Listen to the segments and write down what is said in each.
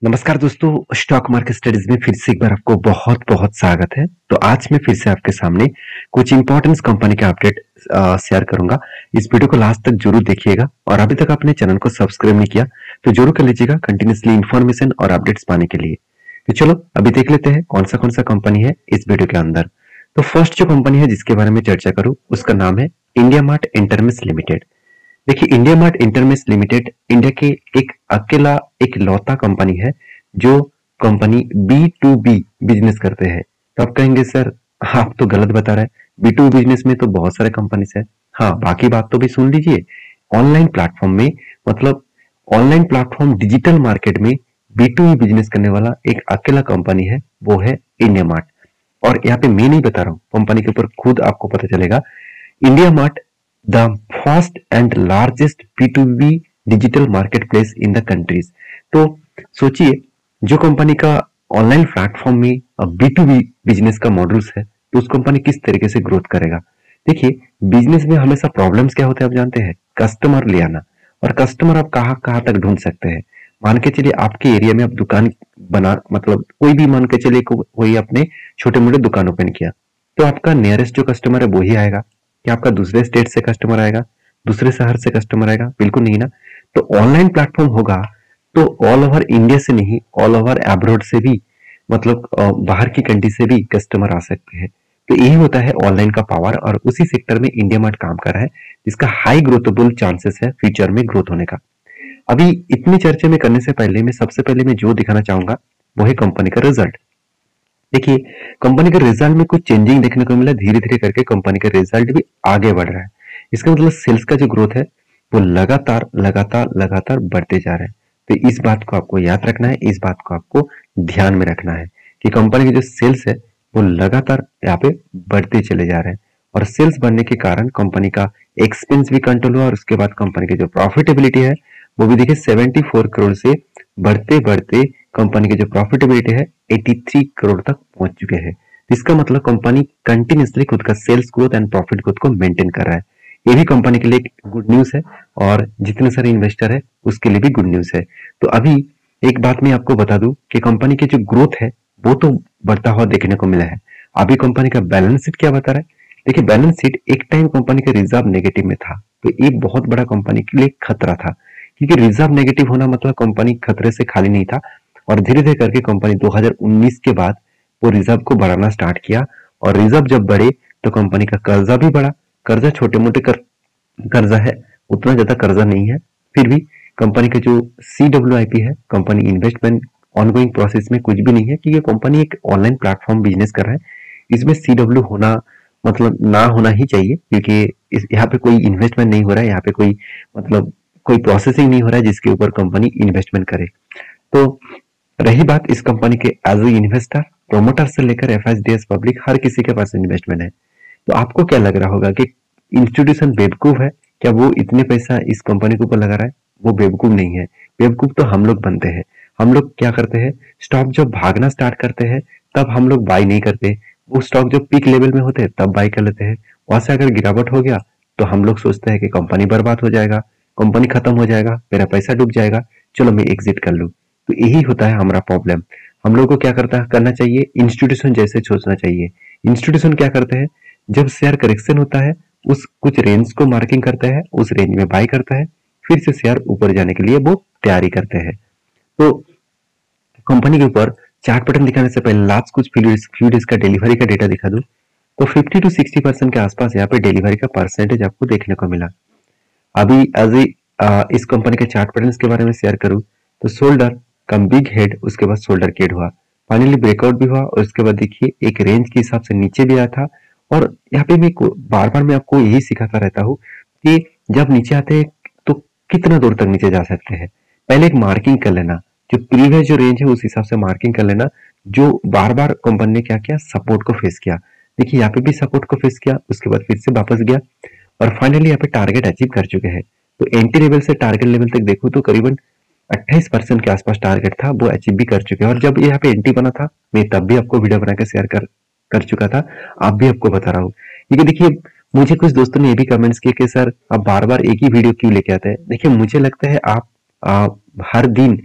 नमस्कार दोस्तों, stock market studies में फिर से एक बार आपको बहुत बहुत स्वागत है। तो आज मैं फिर से आपके सामने कुछ इंपॉर्टेंट कंपनी का अपडेट शेयर करूंगा। इस वीडियो को लास्ट तक जरूर देखिएगा और अभी तक आपने चैनल को सब्सक्राइब नहीं किया तो जरूर कर लीजिएगा कंटिन्यूसली इन्फॉर्मेशन और अपडेट्स पाने के लिए। तो चलो अभी देख लेते हैं कौन सा कंपनी है इस वीडियो के अंदर। तो फर्स्ट जो कंपनी है जिसके बारे में चर्चा करूं उसका नाम है इंडिया मार्ट इंटरमेश लिमिटेड। देखिए, India mart Intermesh limited India के एक अकेला एक लौता कंपनी है जो कंपनी B2B बिजनेस करते हैं। तो आप कहेंगे सर आप तो गलत बता रहे हैं, B2B बिजनेस में तो बहुत सारे कंपनीज है। हाँ, बाकी बात तो भी सुन लीजिए। ऑनलाइन प्लेटफॉर्म में मतलब ऑनलाइन प्लेटफॉर्म डिजिटल मार्केट में B2B बिजनेस करने वाला एक अकेला कंपनी है, वो है इंडिया मार्ट। और यहाँ पे मैं नहीं बता रहा हूँ, कंपनी के ऊपर खुद आपको पता चलेगा। India mart the first and largest B2B digital marketplace in the countries। तो सोचिए, जो कंपनी का ऑनलाइन प्लेटफॉर्म में B2B बिजनेस का मॉडल्स है तो उस कंपनी किस तरीके से ग्रोथ करेगा। देखिए, बिजनेस में हमेशा प्रॉब्लम्स क्या होते हैं आप जानते हैं, कस्टमर ले आना। और कस्टमर आप कहाँ कहाँ तक ढूंढ सकते हैं। मान के चलिए आपके एरिया में आप दुकान बना मतलब कोई भी मान के चलिए कोई अपने छोटे मोटे दुकान ओपन किया तो आपका नियरेस्ट जो कस्टमर है वो ही आएगा। क्या आपका दूसरे स्टेट से कस्टमर आएगा, दूसरे शहर से कस्टमर आएगा? बिल्कुल नहीं ना। तो ऑनलाइन प्लेटफॉर्म होगा तो ऑल ओवर इंडिया से नहीं, ऑल ओवर अब्रॉड से भी मतलब बाहर की कंट्री से भी कस्टमर आ सकते हैं। तो यही होता है ऑनलाइन का पावर और उसी सेक्टर में इंडिया मार्ट काम कर रहा है जिसका हाई ग्रोथेबल चांसेस है फ्यूचर में ग्रोथ होने का। अभी इतनी चर्चे में करने से पहले मैं सबसे पहले मैं जो दिखाना चाहूंगा वो है कंपनी का रिजल्ट। देखिए, कंपनी के रिजल्ट में कुछ चेंजिंग देखने को मिला। धीरे धीरे करके कंपनी का रिजल्ट भी आगे बढ़ रहा है। इसका मतलब सेल्स का जो ग्रोथ है वो लगातार लगातार लगातार बढ़ते जा रहा है। तो इस बात को आपको याद रखना है, इस बात को आपको ध्यान में रखना है कि कंपनी की जो सेल्स है वो लगातार यहाँ पे बढ़ते चले जा रहे हैं। और सेल्स बढ़ने के कारण कंपनी का एक्सपेंस भी कंट्रोल हुआ और उसके बाद कंपनी की जो प्रॉफिटेबिलिटी है वो भी देखिए 74 करोड़ से बढ़ते बढ़ते कंपनी की जो प्रॉफिटेबिलिटी है 83 करोड़ तक पहुंच चुके हैं। इसका मतलब कंपनी कंटिन्यूसली खुद का sales growth and profit growth को मेंटेन कर रहा है। ये भी कंपनी के लिए गुड न्यूज है और जितने सारे इन्वेस्टर है उसके लिए भी गुड न्यूज है। तो अभी एक बात मैं आपको बता दूं कि कंपनी की जो ग्रोथ है वो तो बढ़ता हुआ देखने को मिला है। अभी कंपनी का बैलेंस शीट क्या बता रहा है? देखिए, बैलेंस शीट एक टाइम कंपनी का रिजर्व नेगेटिव में था तो एक बहुत बड़ा कंपनी के लिए खतरा था, क्योंकि रिजर्व नेगेटिव होना मतलब कंपनी खतरे से खाली नहीं था। और धीरे धीरे करके कंपनी 2019 के बाद वो रिजर्व को बढ़ाना स्टार्ट किया और रिजर्व जब बढ़े तो कंपनी का कर्जा भी बढ़ा। कर्जा छोटे मोटे कर्जा है, उतना ज्यादा कर्जा नहीं है। फिर भी कंपनी का जो CWIP है, कंपनी इन्वेस्टमेंट ऑनगोइंग प्रोसेस में कुछ भी नहीं है कि ये कंपनी एक ऑनलाइन प्लेटफॉर्म बिजनेस कर रहा है। इसमें CW होना मतलब ना होना ही चाहिए, क्योंकि यहाँ पे कोई इन्वेस्टमेंट नहीं हो रहा है, यहाँ पे कोई मतलब कोई प्रोसेसिंग नहीं हो रहा है जिसके ऊपर कंपनी इन्वेस्टमेंट करे। तो रही बात इस कंपनी के एज ए इन्वेस्टर, प्रोमोटर से लेकर FSDS पब्लिक हर किसी के पास इन्वेस्टमेंट है। तो आपको क्या लग रहा होगा कि इंस्टीट्यूशन बेवकूफ है क्या, वो इतने पैसा इस कंपनी के ऊपर लगा रहा है? वो बेवकूफ नहीं है। बेवकूफ तो हम लोग बनते हैं। हम लोग क्या करते हैं, स्टॉक जब भागना स्टार्ट करते हैं तब हम लोग बाय नहीं करते। वो स्टॉक जब पीक लेवल में होते हैं तब बाय कर लेते हैं। वहां से अगर गिरावट हो गया तो हम लोग सोचते हैं कि कंपनी बर्बाद हो जाएगा, कंपनी खत्म हो जाएगा, मेरा पैसा डूब जाएगा, चलो मैं एग्जिट कर लूं। तो यही होता है हमारा प्रॉब्लम। हम लोग को क्या करना चाहिए, इंस्टीट्यूशन जैसे सोचना चाहिए। इंस्टीट्यूशन क्या करते हैं, जब शेयर करेक्शन होता है उस कुछ रेंज को मार्किंग करता है, उस रेंज में बाय करता है, फिर से शेयर ऊपर जाने के लिए वो तैयारी करते हैं। तो कंपनी के ऊपर चार्ट पैटर्न दिखाने से पहले लास्ट कुछ फ्यू डेज का डिलीवरी का डेटा दिखा दूं तो 50 to 60% के आसपास यहाँ पे डिलीवरी का परसेंटेज आपको देखने को मिला। अभी एज इस कंपनी के चार्ट पैटर्न्स के बारे में शेयर करूं तो शोल्डर कम बिग हेड, उसके बाद शोल्डर केड हुआ, फाइनली ब्रेकआउट भी हुआ और उसके बाद देखिए एक रेंज के हिसाब से नीचे भी आया था। और यहाँ पे मैं बार बार मैं आपको यही सिखाता रहता हूँ कि जब नीचे आते हैं तो कितना दूर तक नीचे जा सकते हैं। पहले एक मार्किंग कर लेना, जो प्रीवियस जो रेंज है उस हिसाब से मार्किंग कर लेना। जो बार बार कंपनी ने क्या किया, सपोर्ट को फेस किया। देखिए यहाँ पे भी सपोर्ट को फेस किया, उसके बाद फिर से वापस गया और फाइनली यहाँ पे टारगेट अचीव कर चुके हैं। तो एंट्री लेवल से टारगेट लेवल तक देखो तो करीबन 28% के आसपास टारगेट था, वो अचीव भी कर चुके हैं। और जब यहाँ पे एंट्री बना था मैं तब भी आपको वीडियो बना के शेयर कर चुका था, आप भी आपको बता रहा हूँ। क्योंकि देखिए मुझे कुछ दोस्तों ने ये भी कमेंट्स किए कि सर आप बार बार एक ही वीडियो क्यों लेके आते हैं। देखिए मुझे लगता है आप हर दिन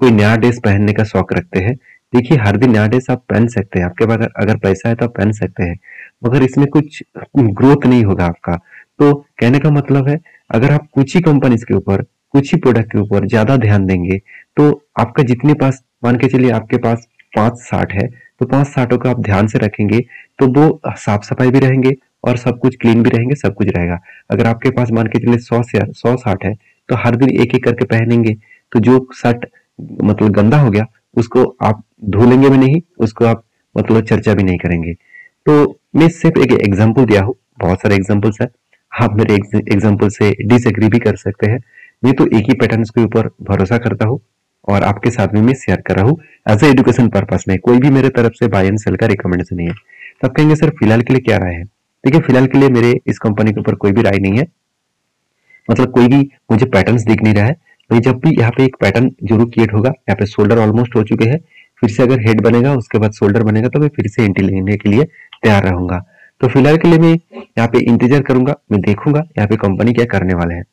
कोई नया ड्रेस पहनने का शौक रखते हैं। देखिए हर दिन नया ड्रेस आप पहन सकते हैं, आपके पास अगर अगर पैसा है तो आप पहन सकते हैं, मगर इसमें कुछ ग्रोथ नहीं होगा आपका। तो कहने का मतलब है, अगर आप कुछ ही कंपनीज के ऊपर, कुछ ही प्रोडक्ट के ऊपर ज्यादा ध्यान देंगे, तो आपका जितने पास, मान के चलिए आपके पास 5-60 है, तो 5-60 का आप ध्यान से रखेंगे तो वो साफ सफाई भी रहेंगे और सब कुछ क्लीन भी रहेंगे, सब कुछ रहेगा। अगर आपके पास मान के चलिए 100 60 है, तो हर दिन एक एक करके पहनेंगे, तो जो शर्ट मतलब गंदा हो गया उसको आप धुलेंगे भी नहीं, उसको आप मतलब चर्चा भी नहीं करेंगे। तो मैं सिर्फ एक एग्जांपल दिया हूँ, बहुत सारे एग्जांपल्स है, आप मेरे एग्जांपल से डिसएग्री भी कर सकते हैं। मैं तो एक ही पैटर्न्स के ऊपर भरोसा करता हूँ और आपके साथ में मैं शेयर कर रहा हूँ एज ए एजुकेशन पर्पस में, कोई भी मेरे तरफ से बाय एंड सेल का रिकमेंडेशन नहीं है। तो आप कहेंगे सर फिलहाल के लिए क्या राय है? देखिए फिलहाल के लिए मेरे इस कंपनी के ऊपर कोई भी राय नहीं है, मतलब कोई भी मुझे पैटर्न्स दिख नहीं रहा है। भाई जब भी यहाँ पे एक पैटर्न जरूर क्रिएट होगा, यहाँ पे शोल्डर ऑलमोस्ट हो चुके हैं, फिर से अगर हेड बनेगा उसके बाद शोल्डर बनेगा तो मैं फिर से एंट्री लेने के लिए तैयार रहूंगा। तो फिलहाल के लिए मैं यहाँ पे इंतजार करूंगा, मैं देखूंगा यहाँ पे कंपनी क्या करने वाले हैं।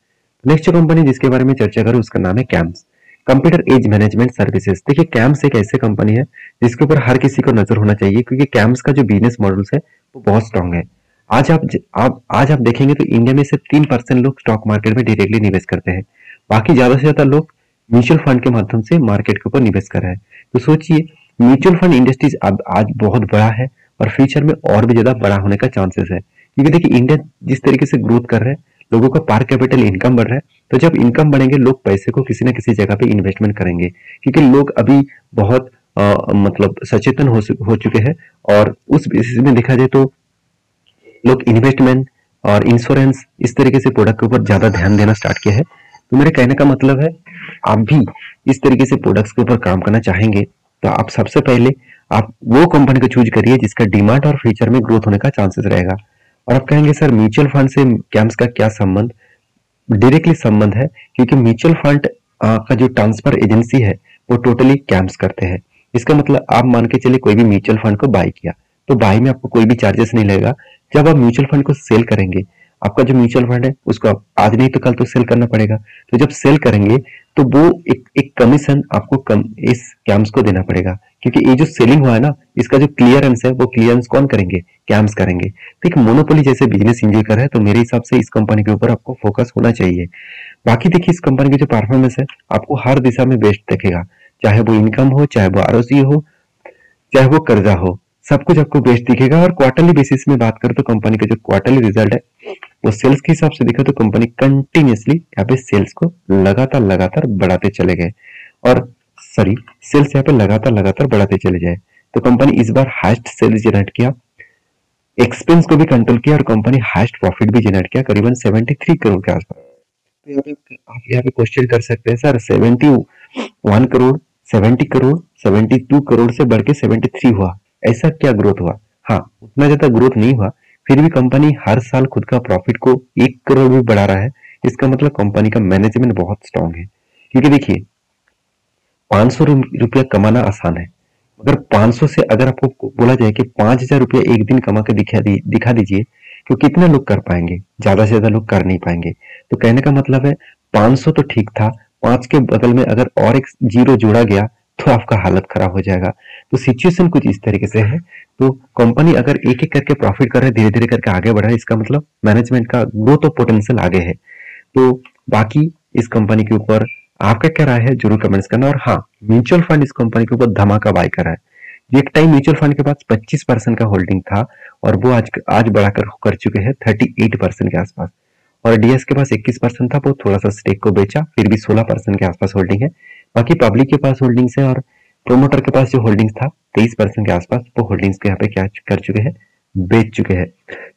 नेक्स्ट जो कंपनी जिसके बारे में चर्चा करूँ उसका नाम है CAMS, computer age management services. देखिए कैम्स एक ऐसे कंपनी है जिसके ऊपर हर किसी को नजर होना चाहिए, क्योंकि कैम्स का जो बिजनेस मॉडल्स है वो बहुत स्ट्रांग है। आज आप देखेंगे तो इंडिया में सिर्फ 3% लोग स्टॉक मार्केट में डायरेक्टली निवेश करते हैं, बाकी ज्यादा से ज्यादा लोग म्यूचुअल फंड के माध्यम से मार्केट के ऊपर निवेश कर रहे हैं। तो सोचिए म्यूचुअल फंड इंडस्ट्रीज अब आज बहुत बड़ा है और फ्यूचर में और भी ज्यादा बड़ा होने का चांसेस है, क्योंकि देखिए इंडिया जिस तरीके से ग्रोथ कर रहा है, लोगों का पर कैपिटल इनकम बढ़ रहा है, तो जब इनकम बढ़ेंगे लोग पैसे को किसी ना किसी जगह पे इन्वेस्टमेंट करेंगे, क्योंकि लोग अभी बहुत मतलब सचेतन हो चुके हैं। और उस बेसिस में देखा जाए तो लोग इन्वेस्टमेंट और इंश्योरेंस इस तरीके से प्रोडक्ट के ऊपर ज्यादा ध्यान देना स्टार्ट किया है। तो मेरे कहने का मतलब है, आप भी इस तरीके से प्रोडक्ट्स के ऊपर काम करना चाहेंगे तो आप सबसे पहले आप वो कंपनी को चूज करिए जिसका डिमांड और फ्यूचर में ग्रोथ होने का चांसेस रहेगा। और आप कहेंगे सर म्यूचुअल फंड से कैम्स का क्या संबंध? डायरेक्टली संबंध है, क्योंकि म्यूचुअल फंड का जो ट्रांसफर एजेंसी है वो टोटली कैम्स करते हैं। इसका मतलब आप मान के चलिए कोई भी म्यूचुअल फंड को बाय किया, तो बाय में आपको कोई भी चार्जेस नहीं लगेगा। जब आप म्यूचुअल फंड को सेल करेंगे, आपका जो म्यूचुअल फंड है उसको आप आज नहीं तो कल तो सेल करना पड़ेगा, तो जब सेल करेंगे तो वो एक कमीशन आपको इस कैम्स को देना पड़ेगा, क्योंकि ये जो सेलिंग हुआ है ना, इसका जो क्लियरेंस है वो क्लियरेंस कौन करेंगे? कैम्स करेंगे। तो एक मोनोपोली जैसे बिजनेस इंजॉय कर रहा है, तो मेरे हिसाब से इस कंपनी के ऊपर आपको फोकस होना चाहिए। बाकी देखिए इस कंपनी की जो परफॉर्मेंस है आपको हर दिशा में बेस्ट दिखेगा, चाहे वो इनकम हो, चाहे वो आरओसी हो, चाहे वो कर्जा हो, सब कुछ आपको बेस्ट दिखेगा। और क्वार्टरली बेसिस में बात करें तो कंपनी का जो क्वार्टरली रिजल्ट है वो सेल्स के हिसाब से देखा तो कंपनी कंटिन्यूसली यहाँ पे सेल्स को लगातार लगातार बढ़ाते चले गए, और सॉरी सेल्स यहाँ पे लगातार लगातार बढ़ाते चले जाए। तो कंपनी इस बार हाईएस्ट सेल्स जनरेट किया, एक्सपेंस को भी कंट्रोल किया और कंपनी हाईएस्ट प्रॉफिट भी जनरेट किया करीबन 73 करोड़ के आसपास। तो यहाँ पे आप यहाँ पे क्वेश्चन कर सकते हैं सर 71 करोड़, 70 करोड़, 72 करोड़ से बढ़ के 73 हुआ, ऐसा क्या ग्रोथ हुआ? हाँ उतना ज्यादा ग्रोथ नहीं हुआ, फिर भी कंपनी हर साल खुद का प्रॉफिट को 1 करोड़ भी बढ़ा रहा है। इसका मतलब कंपनी का मैनेजमेंट बहुत स्ट्रांग है, क्योंकि देखिए 500 रुपया कमाना आसान है, अगर 500 से अगर आपको बोला जाए कि 5,000 रुपया एक दिन कमा के दिखा दीजिए, तो कितने लोग कर पाएंगे? ज्यादा से ज्यादा लोग कर नहीं पाएंगे। तो कहने का मतलब है 500 तो ठीक था, 5 के बदल में अगर और एक जीरो जोड़ा गया तो आपका हालत खराब हो जाएगा। तो सिचुएशन कुछ इस तरीके से है। तो कंपनी अगर एक एक करके प्रॉफिट कर रहा है, धीरे धीरे करके आगे बढ़ रहा है, इसका मतलब मैनेजमेंट का ग्रोथ और पोटेंशियल आगे है। तो बाकी इस कंपनी के ऊपर आपका क्या राय है जरूर कमेंट्स करना। और हाँ, म्यूचुअल फंड इस कंपनी के ऊपर धमाका बाय कर रहा है। एक टाइम म्यूचुअल फंड के पास 25% का होल्डिंग था और वो आज बढ़ाकर कर चुके हैं 38% के आसपास, और डीएस के पास 21% था, वो थोड़ा सा स्टेक को बेचा, फिर भी 16% के आसपास होल्डिंग है। बाकी पब्लिक के पास होल्डिंग्स है और प्रोमोटर के पास जो होल्डिंग्स था 23% के आसपास, वो होल्डिंग्स के यहाँ पे क्या कर चुके हैं? बेच चुके हैं।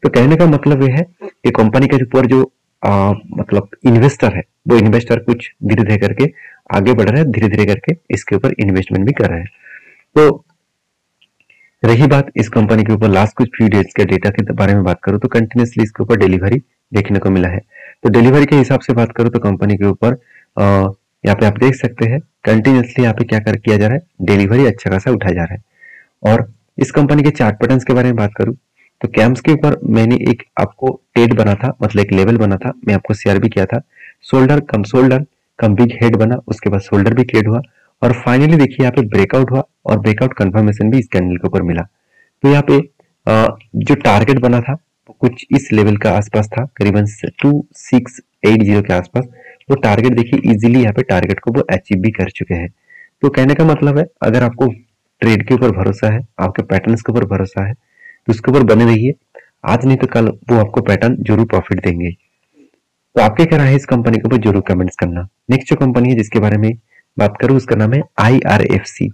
तो कहने का मतलब ये है कि कंपनी के ऊपर जो मतलब इन्वेस्टर है, वो इन्वेस्टर कुछ धीरे धीरे करके आगे बढ़ रहा है, धीरे धीरे करके इसके ऊपर इन्वेस्टमेंट भी कर रहे हैं। तो रही बात इस कंपनी के ऊपर लास्ट कुछ फ्यू डेज के डेटा के बारे में बात करूं तो कंटिन्यूसली इसके ऊपर डिलीवरी देखने को मिला है। तो डिलीवरी के हिसाब से बात करूं तो कंपनी के ऊपर यहाँ पे आप देख सकते हैं कंटिन्यूसली यहाँ पे क्या किया जा रहा है, डिलीवरी अच्छा खासा उठाया जा रहा है। और इस कंपनी के चार्ट पैटर्न्स के बारे में बात करूं तो कैम्स के ऊपर मैंने एक आपको टेड बना था, मतलब एक लेवल बना था, मैं आपको शेयर भी किया था। शोल्डर कम बिग हेड बना, उसके बाद शोल्डर भी क्रिएट हुआ और फाइनली देखिए यहाँ पे ब्रेकआउट हुआ और ब्रेकआउट कंफर्मेशन भी इस कैंडल के ऊपर मिला। तो यहाँ पे जो टारगेट बना था वो कुछ इस लेवल का आसपास था, करीबन 2680 के आसपास। वो टारगेट देखिए इजीली यहाँ पे टारगेट को वो अचीव भी कर चुके हैं। तो कहने का मतलब है, अगर आपको ट्रेड के ऊपर भरोसा है, आपके पैटर्न्स के ऊपर भरोसा है, तो उसके ऊपर बने रहिए। आज नहीं तो कल वो आपको पैटर्न जरूर प्रॉफिट देंगे। तो आपके क्या राय है इस कंपनी के ऊपर जरूर कमेंट्स करना। नेक्स्ट जो कंपनी है जिसके बारे में बात करूं उसका नाम है IRFC।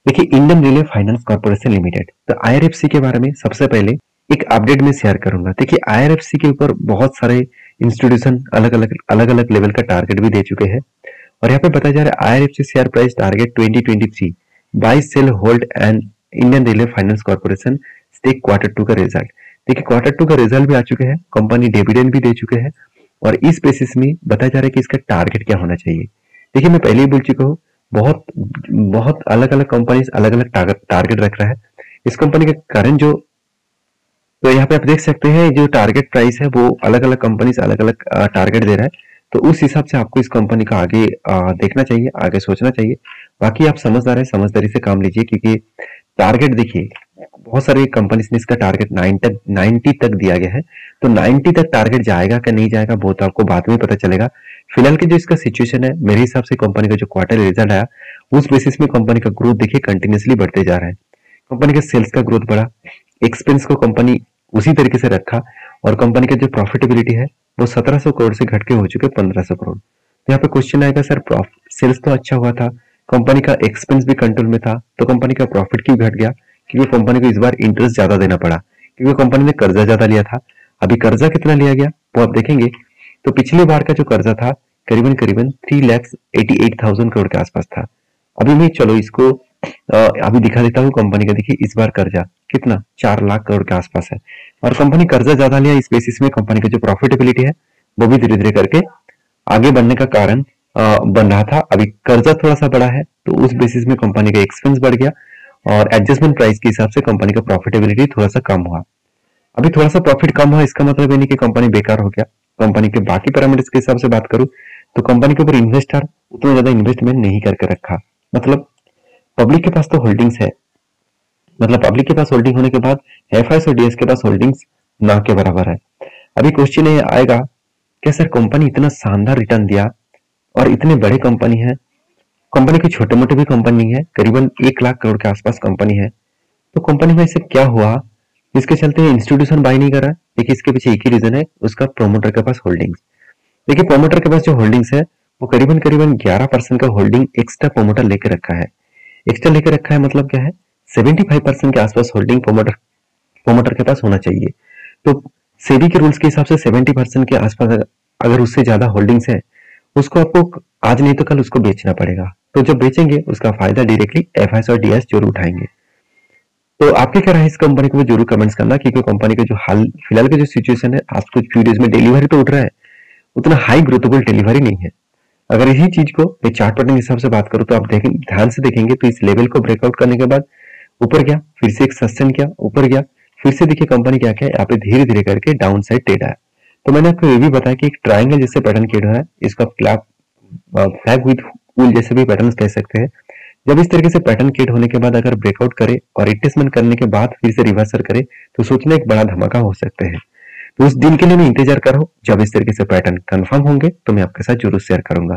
देखिए, Indian railway finance corporation limited. तो IRFC के बारे में सबसे पहले एक अपडेट में शेयर करूंगा। देखिए, IRFC के ऊपर बहुत सारे इंस्टीट्यूशन अलग अलग लेवल का टारगेट भी दे चुके हैं और यहाँ पे बताया जा रहा है IRFC share price target 2023 buy sell hold and Indian railway finance corporation stake Q2 का रिजल्ट। देखिए, Q2 का रिजल्ट भी आ चुके हैं, कंपनी डिविडेंड भी दे चुके हैं और इस बेसिस में बताया जा रहा है कि इसका टारगेट क्या होना चाहिए। देखिए, मैं पहले ही बोल चुका हूँ, बहुत बहुत अलग अलग कंपनीज अलग अलग टारगेट रख रहा है। इस कंपनी का करंट जो, तो यहाँ पे आप देख सकते हैं जो टारगेट प्राइस है वो अलग अलग कंपनीज अलग अलग टारगेट दे रहा है। तो उस हिसाब से आपको इस कंपनी का आगे देखना चाहिए, आगे सोचना चाहिए। बाकी आप समझदार है, समझदारी से काम लीजिए, क्योंकि टारगेट देखिए बहुत सारी कंपनीज ने इसका टारगेट 90 तक दिया गया है। तो 90 तक टारगेट जाएगा कि नहीं जाएगा वो तो आपको बाद में पता चलेगा। फिलहाल की जो इसका सिचुएशन है, मेरे हिसाब से कंपनी का जो क्वार्टर रिजल्ट आया उस बेसिस में कंपनी का ग्रोथ देखिए कंटिन्यूसली बढ़ते जा रहा है। कंपनी के सेल्स का ग्रोथ बढ़ा, एक्सपेंस को कंपनी उसी तरीके से रखा और कंपनी का जो प्रॉफिटेबिलिटी है वो 1700 करोड़ से घट के हो चुके 1500 करोड़। तो यहाँ पे क्वेश्चन आएगा, सर सेल्स तो अच्छा हुआ था, कंपनी का एक्सपेंस भी कंट्रोल में था, तो कंपनी का प्रॉफिट क्यों घट गया? क्योंकि कंपनी को इस बार इंटरेस्ट ज्यादा देना पड़ा, क्योंकि कंपनी ने कर्जा ज्यादा लिया था। अभी कर्जा कितना लिया गया वो आप देखेंगे तो पिछली बार का जो कर्जा था करीबन करीबन 3,88,000 करोड़ के आसपास था। अभी मैं चलो इसको अभी दिखा देता हूँ कंपनी का। देखिए, इस बार कर्जा कितना 4 लाख करोड़ के आसपास है और कंपनी कर्जा ज्यादा लिया, इस बेसिस में कंपनी का जो प्रॉफिटेबिलिटी है वो भी धीरे धीरे करके आगे बढ़ने का कारण बन रहा था। अभी कर्जा थोड़ा सा बढ़ा है तो उस बेसिस में कंपनी का एक्सपेंस बढ़ गया और एडजस्टमेंट प्राइस के हिसाब से कंपनी का प्रॉफिटेबिलिटी थोड़ा सा कम हुआ। अभी थोड़ा सा प्रॉफिट कम हुआ, इसका मतलब ये नहीं कि कंपनी बेकार हो गया। कंपनी के बाकी पैरामीटर्स के हिसाब से बात करूं तो कंपनी के ऊपर इन्वेस्टर उतना ज्यादा इन्वेस्टमेंट नहीं करके रखा। मतलब पब्लिक के पास तो होल्डिंग्स है, मतलब पब्लिक के पास होल्डिंग होने के बाद एफआईएस और डीएस के पास होल्डिंग्स ना के बराबर है। अभी क्वेश्चन ये आएगा, क्या सर कंपनी इतना शानदार रिटर्न दिया और इतने बड़े कंपनी है, कंपनी की छोटे मोटे भी कंपनी है, करीबन 1 लाख करोड़ के आसपास कंपनी है, तो कंपनी में ऐसे क्या हुआ इसके चलते इंस्टीट्यूशन बाय नहीं कर रहा? देखिए, इसके पीछे एक ही रीजन है, उसका प्रोमोटर के पास होल्डिंग्स। देखिए, प्रोमोटर के पास जो होल्डिंग्स है वो करीबन करीबन 11% का होल्डिंग एक्स्ट्रा प्रोमोटर लेके रखा है। एक्स्ट्रा लेके रखा है मतलब क्या है, 75% के आसपास होल्डिंग प्रोमोटर के पास होना चाहिए। तो सेबी के रूल्स के हिसाब से 70% के आसपास अगर उससे ज्यादा होल्डिंग्स है उसको आपको आज नहीं तो कल उसको बेचना पड़ेगा। तो जब बेचेंगे उसका फायदा डायरेक्टली एफआईएस और डीएस जरूर उठाएंगे। तो आपके क्या राय है इस कंपनी को जरूर कमेंट्स करना, क्योंकि कंपनी का जो हाल फिलहाल का जो सिचुएशन है आज कुछ फ्यू डेज में डिलीवरी तो उठ रहा है, उतना हाई ग्रोथेबल डिलीवरी नहीं है। अगर इसी चीज को मैं चार्ट पैटर्न के हिसाब से बात करूं तो आप देखें, ध्यान से देखेंगे तो इस लेवल को ब्रेकआउट करने के बाद ऊपर गया, फिर से एक सस्टेन किया, ऊपर गया, फिर से देखिए कंपनी क्या क्या यहाँ पे धीरे धीरे करके डाउन साइड ट्रेड आया। तो मैंने आपको ये भी बताया कि एक ट्रायंगल जैसे पैटर्न क्रिएट हो रहा है, इसका फ्लैग विद वूल जैसे भी पैटर्न कह सकते हैं। जब इस तरीके से पैटर्न क्रिएट होने के बाद अगर ब्रेकआउट करे और रिट्रेसमेंट करने के बाद फिर से रिवर्सल करे तो सोचना एक बड़ा धमाका हो सकते हैं। तो उस दिन के लिए मैं इंतजार कर रहा हूं, जब इस तरीके से पैटर्न कंफर्म होंगे तो मैं आपके साथ जरूर शेयर करूंगा।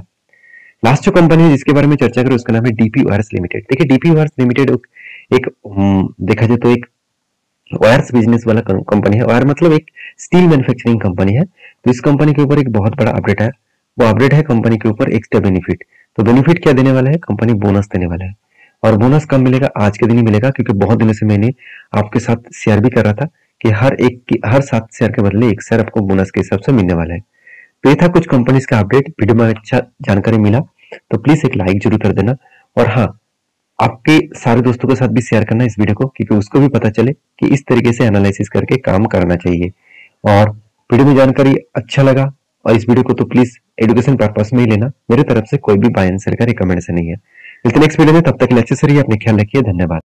लास्ट जो कंपनी है जिसके बारे में चर्चा करें उसका नाम है डीपी वायर्स लिमिटेड। देखिए, डीपी वायर्स लिमिटेड एक देखा जाए तो एक वायर्स बिजनेस वाला कंपनी है। वायर मतलब एक स्टील मैन्युफैक्चरिंग कंपनी है। तो इस कंपनी के ऊपर एक बहुत बड़ा अपडेट है, वो अपडेट है कंपनी के ऊपर एक्स्ट्रा बेनिफिट। तो बेनिफिट क्या देने वाला है, कंपनी बोनस देने वाला है। और बोनस कब मिलेगा, आज के दिन ही मिलेगा, क्योंकि बहुत दिनों से मैंने आपके साथ शेयर भी कर रहा था कि हर 7 शेयर के बदले 1 शेयर आपको बोनस के हिसाब से मिलने वाला है। तो ये था कुछ कंपनीज का अपडेट। वीडियो में अच्छा जानकारी मिला तो प्लीज एक लाइक जरूर कर देना और हाँ, आपके सारे दोस्तों के साथ भी शेयर करना इस वीडियो को, क्योंकि उसको भी पता चले कि इस तरीके से एनालिसिस करके काम करना चाहिए। और वीडियो में जानकारी अच्छा लगा और इस वीडियो को तो प्लीज एजुकेशन पर्पस में ही लेना, मेरे तरफ से कोई भी बाय एंड सेल का रिकमेंडेशन नहीं है। मिलते नेक्स्ट वीडियो में, तब तक के लिए अच्छे से रहिए, अपने ख्याल रखिए, धन्यवाद।